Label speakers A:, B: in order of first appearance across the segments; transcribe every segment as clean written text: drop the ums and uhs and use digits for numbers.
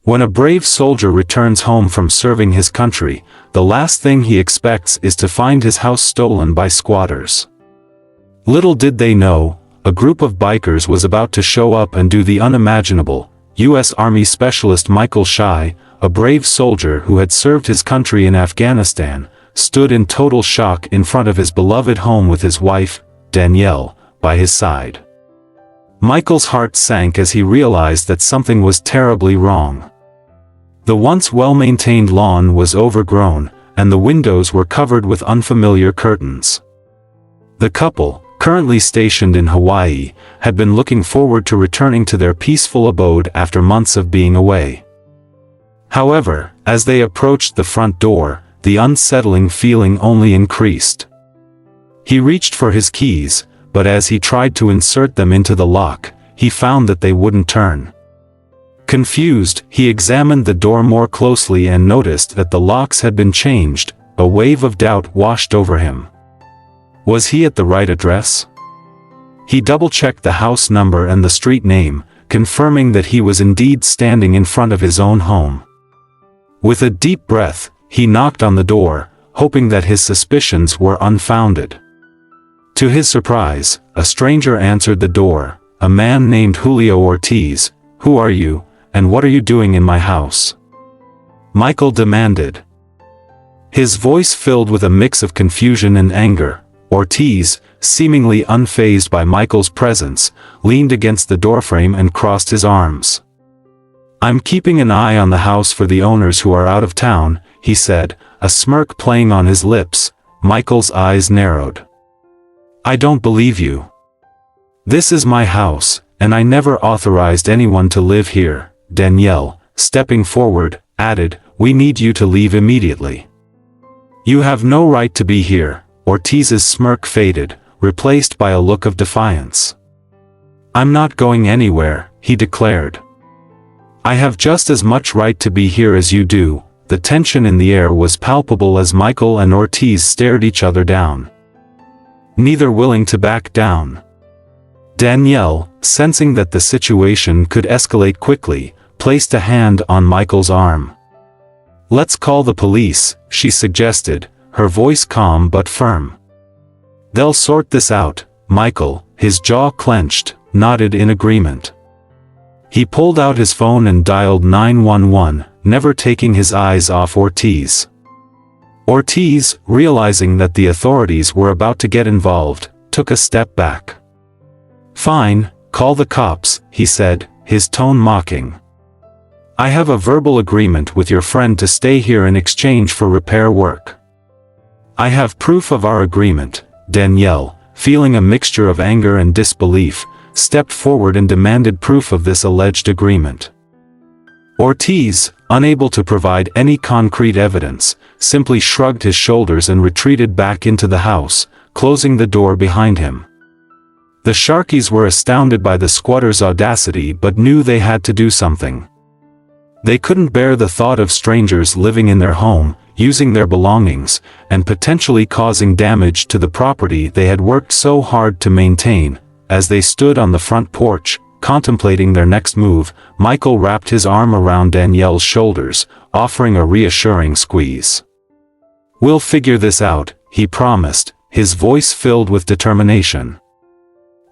A: When a brave soldier returns home from serving his country, the last thing he expects is to find his house stolen by squatters. Little did they know, a group of bikers was about to show up and do the unimaginable. U.S. Army Specialist Michael Shai, a brave soldier who had served his country in Afghanistan, stood in total shock in front of his beloved home with his wife, Danielle, by his side. Michael's heart sank as he realized that something was terribly wrong. The once well-maintained lawn was overgrown, and the windows were covered with unfamiliar curtains. The couple, currently stationed in Hawaii, had been looking forward to returning to their peaceful abode after months of being away. However, as they approached the front door, the unsettling feeling only increased. He reached for his keys, but as he tried to insert them into the lock, he found that they wouldn't turn. Confused, he examined the door more closely and noticed that the locks had been changed. A wave of doubt washed over him. Was he at the right address? He double-checked the house number and the street name, confirming that he was indeed standing in front of his own home. With a deep breath, he knocked on the door, hoping that his suspicions were unfounded. To his surprise, a stranger answered the door, a man named Julio Ortiz. "Who are you, and what are you doing in my house?" Michael demanded. His voice filled with a mix of confusion and anger. Ortiz, seemingly unfazed by Michael's presence, leaned against the doorframe and crossed his arms. "I'm keeping an eye on the house for the owners who are out of town," he said, a smirk playing on his lips. Michael's eyes narrowed. "I don't believe you. This is my house, and I never authorized anyone to live here." Danielle, stepping forward, added, "We need you to leave immediately. You have no right to be here." Ortiz's smirk faded, replaced by a look of defiance. "I'm not going anywhere," he declared. "I have just as much right to be here as you do." The tension in the air was palpable as Michael and Ortiz stared each other down, neither willing to back down. Danielle, sensing that the situation could escalate quickly, placed a hand on Michael's arm. "Let's call the police," she suggested, her voice calm but firm. "They'll sort this out." Michael, his jaw clenched, nodded in agreement. He pulled out his phone and dialed 911, never taking his eyes off Ortiz. Ortiz, realizing that the authorities were about to get involved, took a step back. "Fine, call the cops," he said, his tone mocking. "I have a verbal agreement with your friend to stay here in exchange for repair work." "I have proof of our agreement." Danielle, feeling a mixture of anger and disbelief, stepped forward and demanded proof of this alleged agreement. Ortiz, unable to provide any concrete evidence, simply shrugged his shoulders and retreated back into the house, closing the door behind him. The Sharkies were astounded by the squatters' audacity but knew they had to do something. They couldn't bear the thought of strangers living in their home, using their belongings, and potentially causing damage to the property they had worked so hard to maintain. As they stood on the front porch, contemplating their next move, Michael wrapped his arm around Danielle's shoulders, offering a reassuring squeeze. "We'll figure this out," he promised, his voice filled with determination.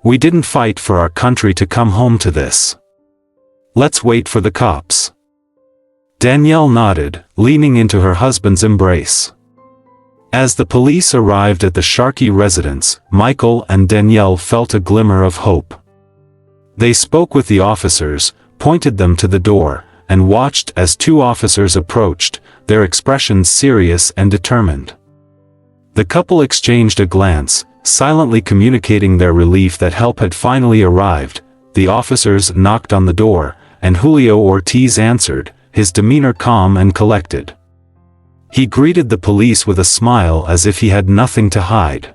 A: "We didn't fight for our country to come home to this. Let's wait for the cops." Danielle nodded, leaning into her husband's embrace. As the police arrived at the Sharkey residence, Michael and Danielle felt a glimmer of hope. They spoke with the officers, pointed them to the door, and watched as two officers approached, their expressions serious and determined. The couple exchanged a glance, silently communicating their relief that help had finally arrived. The officers knocked on the door, and Julio Ortiz answered, his demeanor calm and collected. He greeted the police with a smile as if he had nothing to hide.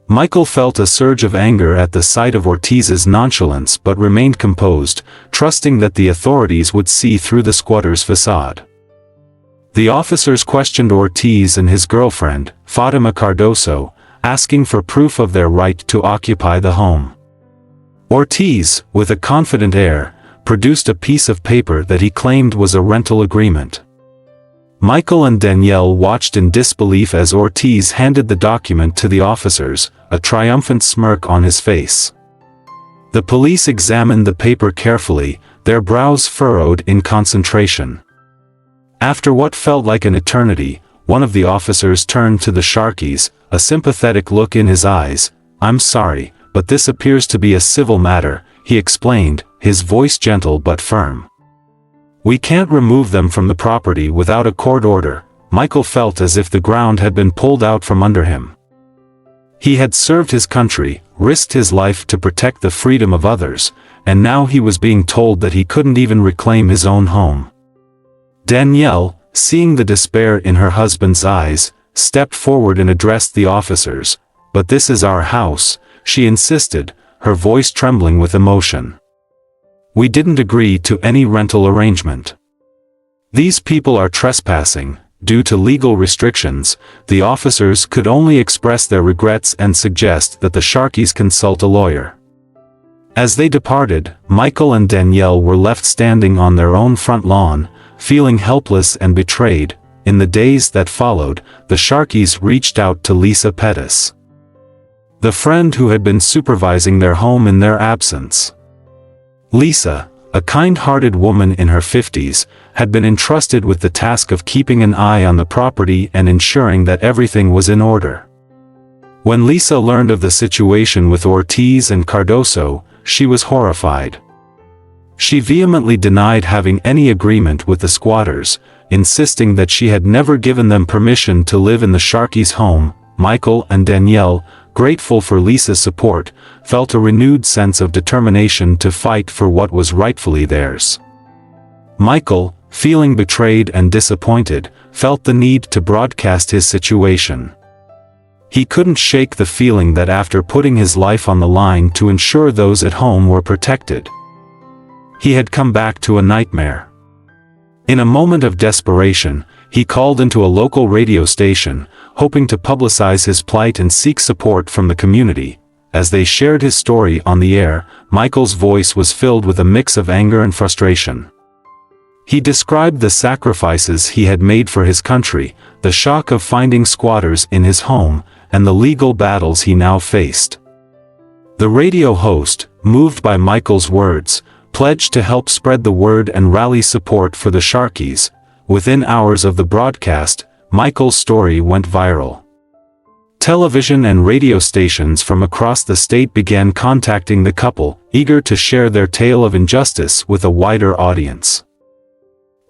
A: Michael felt a surge of anger at the sight of Ortiz's nonchalance but remained composed, trusting that the authorities would see through the squatter's facade. The officers questioned Ortiz and his girlfriend, Fatima Cardoso, asking for proof of their right to occupy the home. Ortiz, with a confident air, produced a piece of paper that he claimed was a rental agreement. Michael and Danielle watched in disbelief as Ortiz handed the document to the officers, a triumphant smirk on his face. The police examined the paper carefully, their brows furrowed in concentration. After what felt like an eternity, one of the officers turned to the Sharkies, a sympathetic look in his eyes. "I'm sorry, but this appears to be a civil matter," he explained, his voice gentle but firm. "We can't remove them from the property without a court order." Michael felt as if the ground had been pulled out from under him. He had served his country, risked his life to protect the freedom of others, and now he was being told that he couldn't even reclaim his own home. Danielle, seeing the despair in her husband's eyes, stepped forward and addressed the officers. "But this is our house," she insisted, her voice trembling with emotion. "We didn't agree to any rental arrangement. These people are trespassing." Due to legal restrictions, the officers could only express their regrets and suggest that the Sharkies consult a lawyer. As they departed, Michael and Danielle were left standing on their own front lawn, feeling helpless and betrayed. In the days that followed, the Sharkies reached out to Lisa Pettis, the friend who had been supervising their home in their absence. Lisa, a kind-hearted woman in her 50s, had been entrusted with the task of keeping an eye on the property and ensuring that everything was in order. When Lisa learned of the situation with Ortiz and Cardoso, she was horrified. She vehemently denied having any agreement with the squatters, insisting that she had never given them permission to live in the Sharkies' home. Michael and Danielle, grateful for Lisa's support, felt a renewed sense of determination to fight for what was rightfully theirs. Michael, feeling betrayed and disappointed, felt the need to broadcast his situation. He couldn't shake the feeling that after putting his life on the line to ensure those at home were protected, he had come back to a nightmare. In a moment of desperation, he called into a local radio station, hoping to publicize his plight and seek support from the community. As they shared his story on the air, Michael's voice was filled with a mix of anger and frustration. He described the sacrifices he had made for his country, the shock of finding squatters in his home, and the legal battles he now faced. The radio host, moved by Michael's words, pledged to help spread the word and rally support for the Sharkies. Within hours of the broadcast, Michael's story went viral. Television and radio stations from across the state began contacting the couple, eager to share their tale of injustice with a wider audience.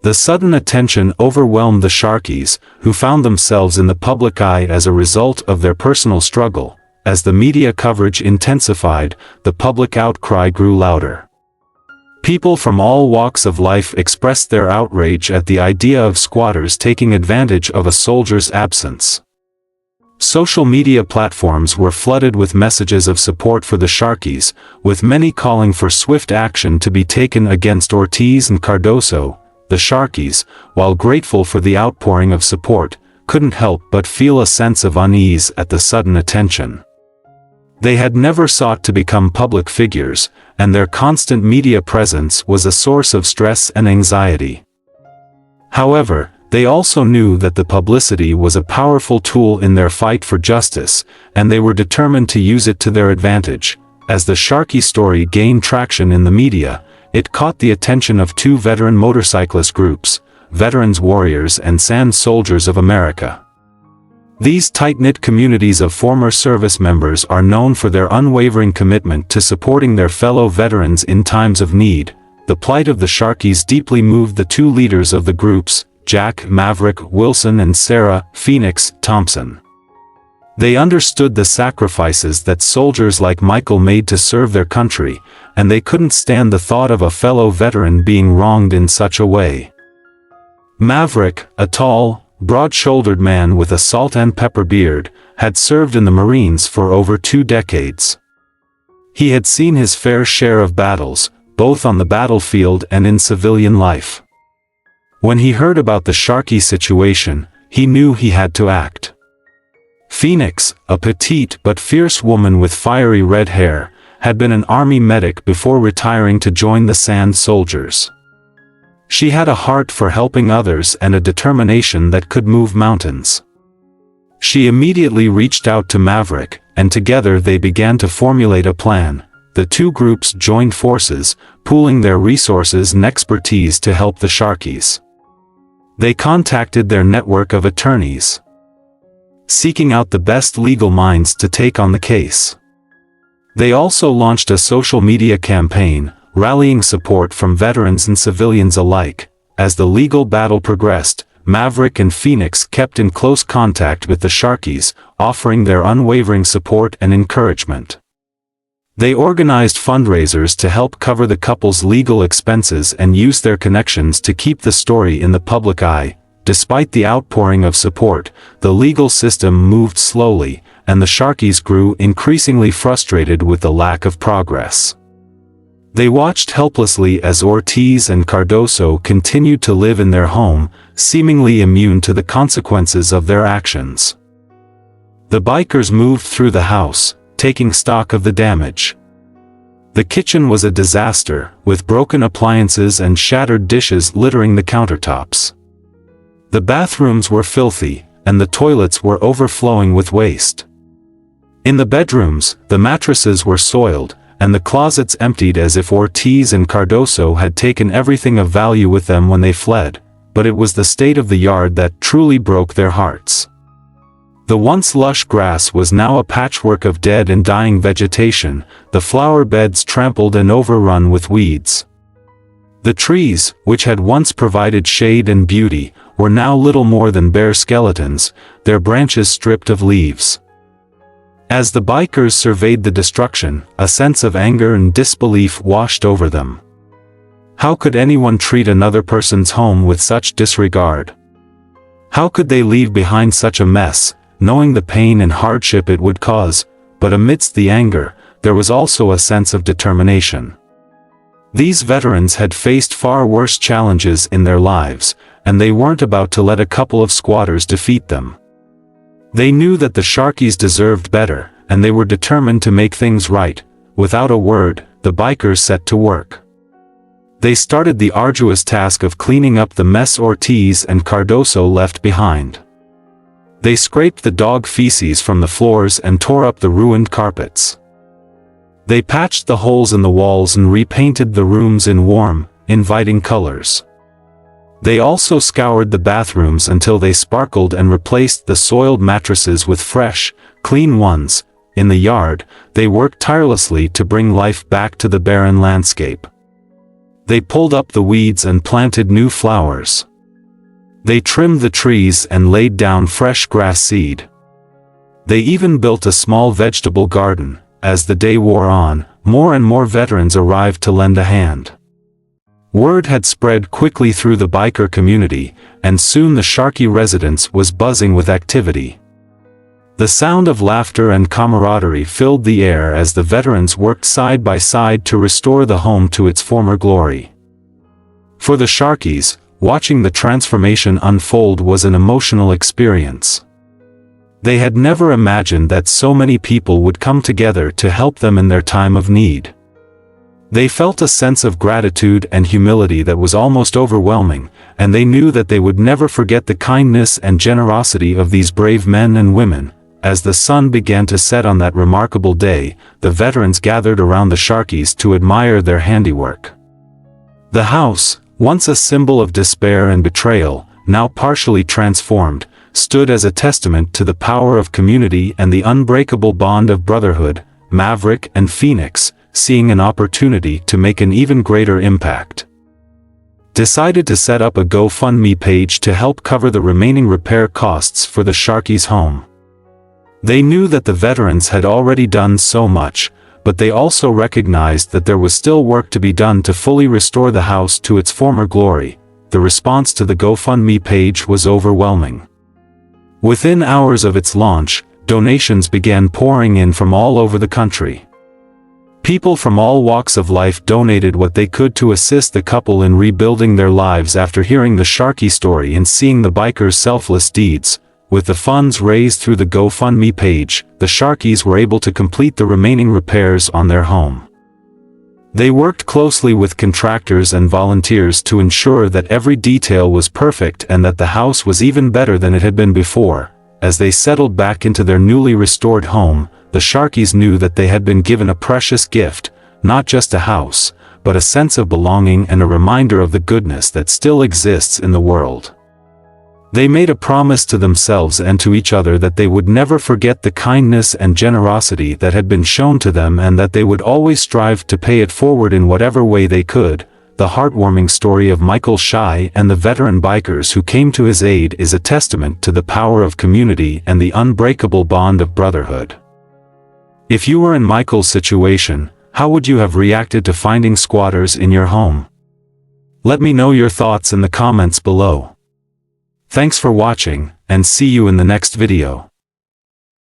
A: The sudden attention overwhelmed the Sharkies, who found themselves in the public eye as a result of their personal struggle. As the media coverage intensified, the public outcry grew louder. People from all walks of life expressed their outrage at the idea of squatters taking advantage of a soldier's absence. Social media platforms were flooded with messages of support for the Sharkies, with many calling for swift action to be taken against Ortiz and Cardoso. The Sharkies, while grateful for the outpouring of support, couldn't help but feel a sense of unease at the sudden attention. They had never sought to become public figures, and their constant media presence was a source of stress and anxiety. However, they also knew that the publicity was a powerful tool in their fight for justice, and they were determined to use it to their advantage. As the Sharkie story gained traction in the media, it caught the attention of two veteran motorcyclist groups, Veterans Warriors and Sand Soldiers of America. These tight-knit communities of former service members are known for their unwavering commitment to supporting their fellow veterans in times of need. The plight of the Sharkies deeply moved the two leaders of the groups, Jack Maverick Wilson and Sarah Phoenix Thompson. They understood the sacrifices that soldiers like Michael made to serve their country, and they couldn't stand the thought of a fellow veteran being wronged in such a way. Maverick, a tall, broad-shouldered man with a salt and pepper beard, had served in the Marines for over 2 decades. He had seen his fair share of battles, both on the battlefield and in civilian life. When he heard about the Sharkie situation, he knew he had to act. Phoenix, a petite but fierce woman with fiery red hair, had been an army medic before retiring to join the Sand Soldiers. She had a heart for helping others and a determination that could move mountains. She immediately reached out to Maverick, and together they began to formulate a plan. The two groups joined forces, pooling their resources and expertise to help the Sharkies. They contacted their network of attorneys, seeking out the best legal minds to take on the case. They also launched a social media campaign, rallying support from veterans and civilians alike. As the legal battle progressed, Maverick and Phoenix kept in close contact with the Sharkies, offering their unwavering support and encouragement. They organized fundraisers to help cover the couple's legal expenses and used their connections to keep the story in the public eye. Despite the outpouring of support, the legal system moved slowly, and the Sharkies grew increasingly frustrated with the lack of progress. They watched helplessly as Ortiz and Cardoso continued to live in their home, seemingly immune to the consequences of their actions. The bikers moved through the house, taking stock of the damage. The kitchen was a disaster, with broken appliances and shattered dishes littering the countertops. The bathrooms were filthy, and the toilets were overflowing with waste. In the bedrooms, the mattresses were soiled, and the closets emptied as if Ortiz and Cardoso had taken everything of value with them when they fled, but it was the state of the yard that truly broke their hearts. The once lush grass was now a patchwork of dead and dying vegetation, the flower beds trampled and overrun with weeds. The trees, which had once provided shade and beauty, were now little more than bare skeletons, their branches stripped of leaves. As the bikers surveyed the destruction, a sense of anger and disbelief washed over them. How could anyone treat another person's home with such disregard? How could they leave behind such a mess, knowing the pain and hardship it would cause? But amidst the anger, there was also a sense of determination. These veterans had faced far worse challenges in their lives, and they weren't about to let a couple of squatters defeat them. They knew that the Sharkies deserved better, and they were determined to make things right. Without a word, the bikers set to work. They started the arduous task of cleaning up the mess Ortiz and Cardoso left behind. They scraped the dog feces from the floors and tore up the ruined carpets. They patched the holes in the walls and repainted the rooms in warm, inviting colors. They also scoured the bathrooms until they sparkled and replaced the soiled mattresses with fresh, clean ones. In the yard, they worked tirelessly to bring life back to the barren landscape. They pulled up the weeds and planted new flowers. They trimmed the trees and laid down fresh grass seed. They even built a small vegetable garden. As the day wore on, more and more veterans arrived to lend a hand. Word had spread quickly through the biker community, and soon the Sharkie residence was buzzing with activity. The sound of laughter and camaraderie filled the air as the veterans worked side by side to restore the home to its former glory. For the Sharkies, watching the transformation unfold was an emotional experience. They had never imagined that so many people would come together to help them in their time of need. They felt a sense of gratitude and humility that was almost overwhelming, and they knew that they would never forget the kindness and generosity of these brave men and women. As the sun began to set on that remarkable day, the veterans gathered around the Sharkies to admire their handiwork. The house, once a symbol of despair and betrayal, now partially transformed, stood as a testament to the power of community and the unbreakable bond of brotherhood. Maverick and Phoenix, seeing an opportunity to make an even greater impact, decided to set up a GoFundMe page to help cover the remaining repair costs for the Sharkies' home. They knew that the veterans had already done so much, but they also recognized that there was still work to be done to fully restore the house to its former glory. The response to the GoFundMe page was overwhelming. Within hours of its launch, donations began pouring in from all over the country. People from all walks of life donated what they could to assist the couple in rebuilding their lives after hearing the Sharkie story and seeing the bikers' selfless deeds. with the funds raised through the GoFundMe page, the Sharkeys were able to complete the remaining repairs on their home. They worked closely with contractors and volunteers to ensure that every detail was perfect and that the house was even better than it had been before. As they settled back into their newly restored home, the Sharkeys knew that they had been given a precious gift, not just a house, but a sense of belonging and a reminder of the goodness that still exists in the world. They made a promise to themselves and to each other that they would never forget the kindness and generosity that had been shown to them and that they would always strive to pay it forward in whatever way they could. The heartwarming story of Michael Shai and the veteran bikers who came to his aid is a testament to the power of community and the unbreakable bond of brotherhood. If you were in Michael's situation, how would you have reacted to finding squatters in your home? Let me know your thoughts in the comments below. Thanks for watching, and see you in the next video.